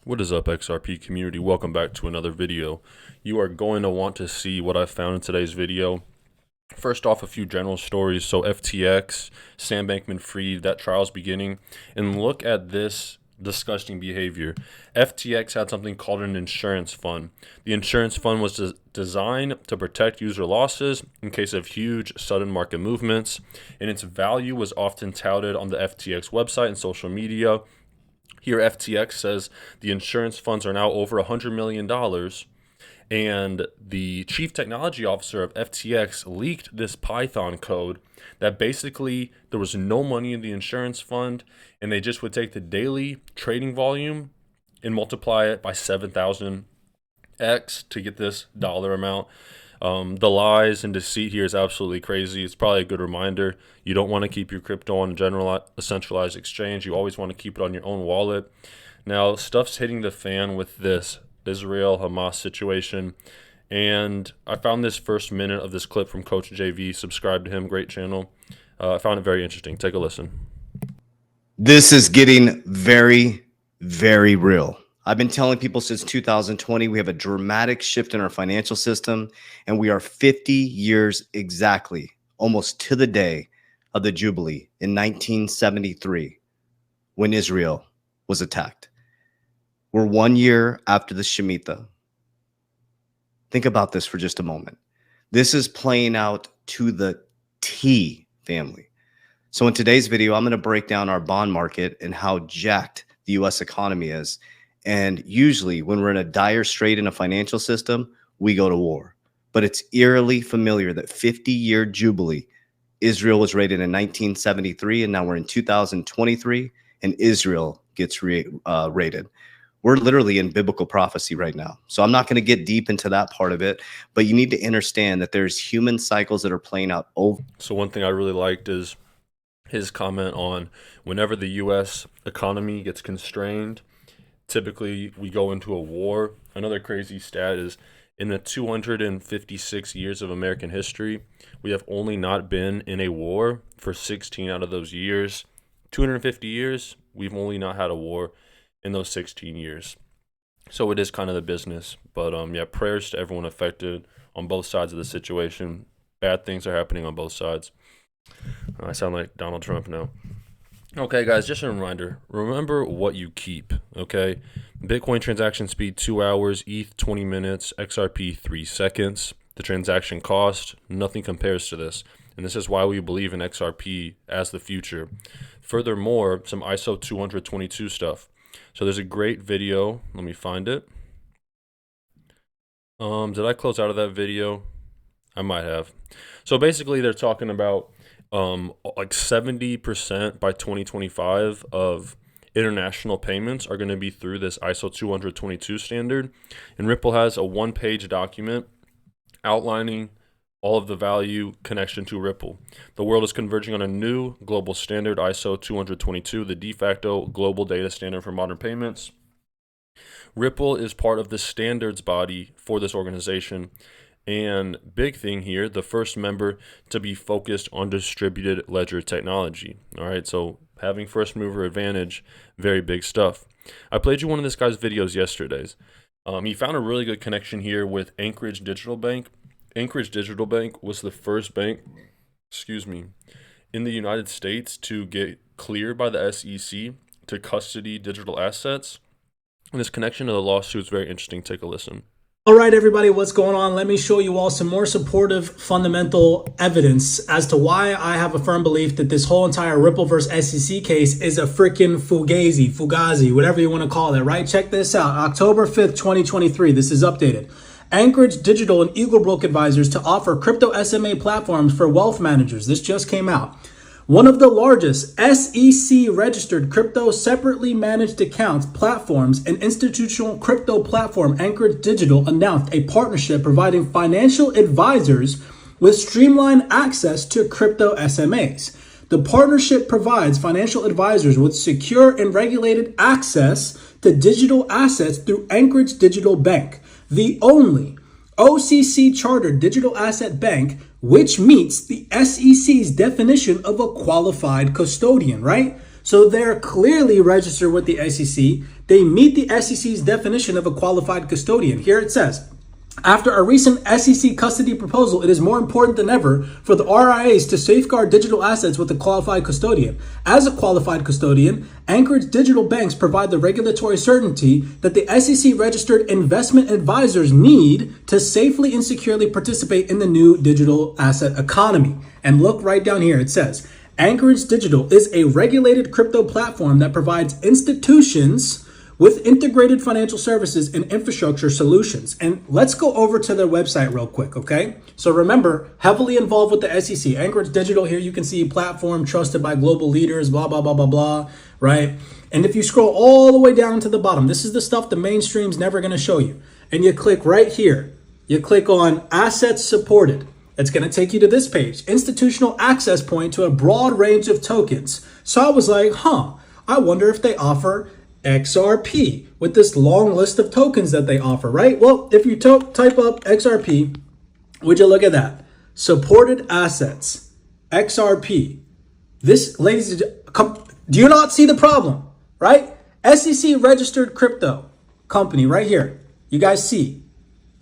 What is up, XRP community? Welcome back to another video. You are going to want to see what I found in today's video. First off, a few general stories. So FTX, Sam Bankman-Fried, that trial's beginning. And look at this disgusting behavior. FTX had something called an insurance fund. The insurance fund was designed to protect user losses in case of huge sudden market movements, and its value was often touted on the FTX website and social media. Here, FTX says the insurance funds are now over $100 million, and the chief technology officer of FTX leaked this Python code that basically there was no money in the insurance fund, and they just would take the daily trading volume and multiply it by 7,000x to get this dollar amount. The lies and deceit here is absolutely crazy. It's probably a good reminder. You don't want to keep your crypto on a centralized exchange. You always want to keep it on your own wallet. Now, stuff's hitting the fan with this Israel-Hamas situation. And I found this first minute of this clip from Coach JV. Subscribe to him. Great channel. I found it very interesting. Take a listen. This is getting very, very real. I've been telling people since 2020, we have a dramatic shift in our financial system, and we are 50 years exactly, almost to the day of the Jubilee in 1973, when Israel was attacked. We're 1 year after the Shemitah. Think about this for just a moment. This is playing out to the T, family. So in today's video, I'm going to break down our bond market and how jacked the U.S. economy is. And usually when we're in a dire strait in a financial system, we go to war. But it's eerily familiar that 50-year Jubilee, Israel was raided in 1973, and now we're in 2023, and Israel gets raided. We're literally in biblical prophecy right now. So I'm not going to get deep into that part of it, but you need to understand that there's human cycles that are playing out over. So one thing I really liked is his comment on whenever the U.S. economy gets constrained, typically we go into a war. Another crazy stat is in the 256 years of American history, we have only not been in a war for 16 out of those years. 250 years, we've only not had a war in those 16 years. So it is kind of the business. But yeah, prayers to everyone affected on both sides of the situation. Bad things are happening on both sides. I sound like Donald Trump now. Okay, guys, just a reminder. Remember what you keep, okay? Bitcoin transaction speed, 2 hours. ETH, 20 minutes. XRP, 3 seconds. The transaction cost, nothing compares to this. And this is why we believe in XRP as the future. Furthermore, some ISO 222 stuff. So there's a great video. Let me find it. Did I close out of that video? I might have. So basically, they're talking about like 70% by 2025 of international payments are going to be through this ISO 222 standard. And Ripple has a one-page document outlining all of the value connection to Ripple. The world is converging on a new global standard, ISO 222, the de facto global data standard for modern payments. Ripple is part of the standards body for this organization. And big thing here, the first member to be focused on distributed ledger technology. All right, so having first mover advantage, very big stuff. I played you one of this guy's videos yesterday. He found a really good connection here with Anchorage Digital Bank. Anchorage Digital Bank was the first bank, in the United States to get cleared by the SEC to custody digital assets. And this connection to the lawsuit is very interesting. Take a listen. All right, everybody, what's going on? Let me show you all some more supportive fundamental evidence as to why I have a firm belief that this whole entire Ripple versus SEC case is a freaking fugazi, whatever you want to call it, right? Check this out. October 5th, 2023. This is updated. Anchorage Digital and Eaglebrook Advisors to offer crypto SMA platforms for wealth managers. This just came out. One of the largest SEC-registered crypto separately managed accounts platforms and institutional crypto platform Anchorage Digital announced a partnership providing financial advisors with streamlined access to crypto SMAs. The partnership provides financial advisors with secure and regulated access to digital assets through Anchorage Digital Bank, the only OCC chartered digital asset bank which meets the SEC's definition of a qualified custodian, right? So they're clearly registered with the SEC. They meet the SEC's definition of a qualified custodian. Here it says, after a recent SEC custody proposal, it is more important than ever for the RIAs to safeguard digital assets with a qualified custodian. As a qualified custodian, Anchorage digital banks provide the regulatory certainty that the SEC-registered investment advisors need to safely and securely participate in the new digital asset economy. And look right down here, it says, Anchorage Digital is a regulated crypto platform that provides institutions with integrated financial services and infrastructure solutions. And let's go over to their website real quick, okay? So remember, heavily involved with the SEC. Anchorage Digital, here you can see platform trusted by global leaders, blah, blah, blah, blah, blah, right? And if you scroll all the way down to the bottom, this is the stuff the mainstream's never gonna show you. And you click right here. You click on assets supported. It's gonna take you to this page, institutional access point to a broad range of tokens. So I was like, I wonder if they offer XRP with this long list of tokens that they offer, right? Well, if you type up XRP, would you look at that? Supported assets, XRP. This, ladies and gentlemen, do you not see the problem, right? SEC registered crypto company right here. You guys see,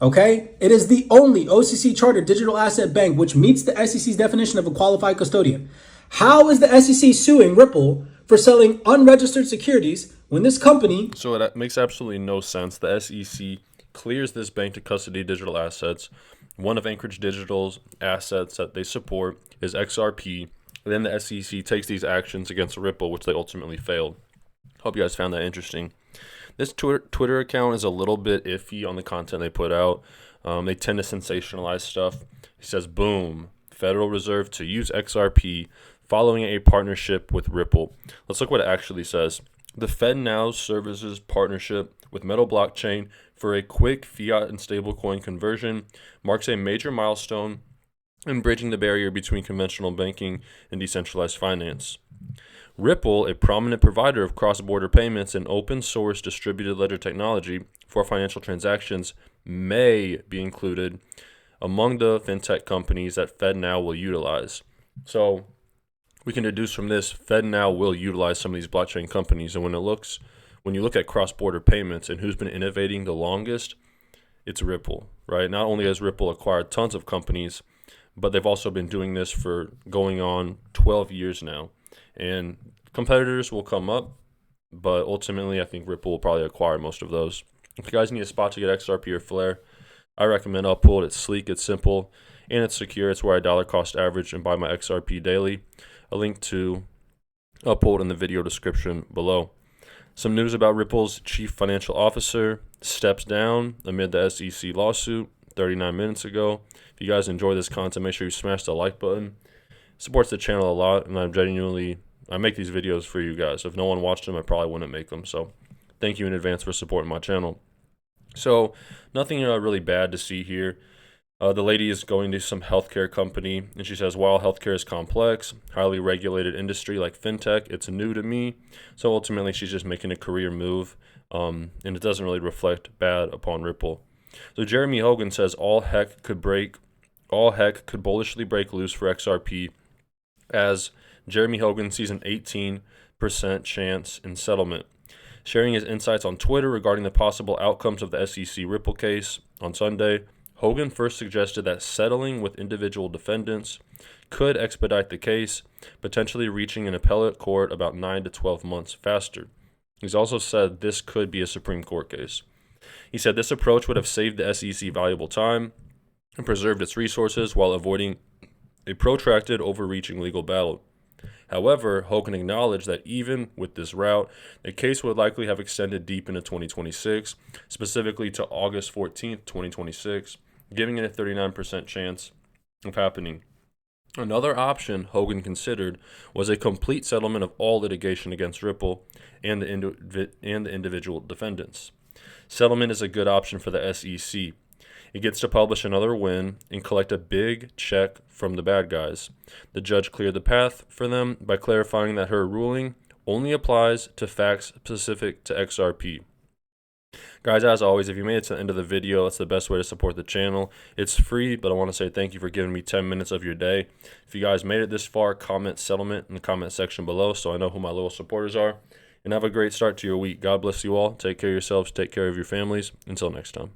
okay? It is the only OCC chartered digital asset bank which meets the SEC's definition of a qualified custodian. How is the SEC suing Ripple for selling unregistered securities when this company... So it makes absolutely no sense. The SEC clears this bank to custody digital assets. One of Anchorage Digital's assets that they support is XRP. Then the SEC takes these actions against Ripple, which they ultimately failed. Hope you guys found that interesting. This Twitter account is a little bit iffy on the content they put out. They tend to sensationalize stuff. He says, boom, Federal Reserve to use XRP following a partnership with Ripple. Let's look what it actually says. The FedNow Services partnership with Metal Blockchain for a quick fiat and stablecoin conversion marks a major milestone in bridging the barrier between conventional banking and decentralized finance. Ripple, a prominent provider of cross-border payments and open-source distributed ledger technology for financial transactions, may be included among the fintech companies that FedNow will utilize. So we can deduce from this, FedNow will utilize some of these blockchain companies. And when you look at cross-border payments and who's been innovating the longest, it's Ripple, right? Not only has Ripple acquired tons of companies, but they've also been doing this for going on 12 years now. And competitors will come up, but ultimately I think Ripple will probably acquire most of those. If you guys need a spot to get XRP or Flare, I recommend Uphold. It's sleek, it's simple, and it's secure. It's where I dollar cost average and buy my XRP daily. A link to Uphold in the video description below. Some news about Ripple's chief financial officer steps down amid the SEC lawsuit 39 minutes ago. If you guys enjoy this content, make sure you smash the like button. It supports the channel a lot, and I make these videos for you guys. If no one watched them, I probably wouldn't make them. So thank you in advance for supporting my channel. So nothing really bad to see here. The lady is going to some healthcare company, and she says, while healthcare is complex, highly regulated industry like fintech, it's new to me. So ultimately, she's just making a career move, and it doesn't really reflect bad upon Ripple. So Jeremy Hogan says all heck could bullishly break loose for XRP, as Jeremy Hogan sees an 18% chance in settlement. Sharing his insights on Twitter regarding the possible outcomes of the SEC Ripple case on Sunday, Hogan first suggested that settling with individual defendants could expedite the case, potentially reaching an appellate court about 9 to 12 months faster. He's also said this could be a Supreme Court case. He said this approach would have saved the SEC valuable time and preserved its resources while avoiding a protracted, overreaching legal battle. However, Hogan acknowledged that even with this route, the case would likely have extended deep into 2026, specifically to August 14th, 2026, giving it a 39% chance of happening. Another option Hogan considered was a complete settlement of all litigation against Ripple and the individual defendants. Settlement is a good option for the SEC. It gets to publish another win and collect a big check from the bad guys. The judge cleared the path for them by clarifying that her ruling only applies to facts specific to XRP. Guys, as always, if you made it to the end of the video, that's the best way to support the channel. It's free, but I want to say thank you for giving me 10 minutes of your day. If you guys made it this far, comment settlement in the comment section below so I know who my loyal supporters are. And have a great start to your week. God bless you all. Take care of yourselves. Take care of your families. Until next time.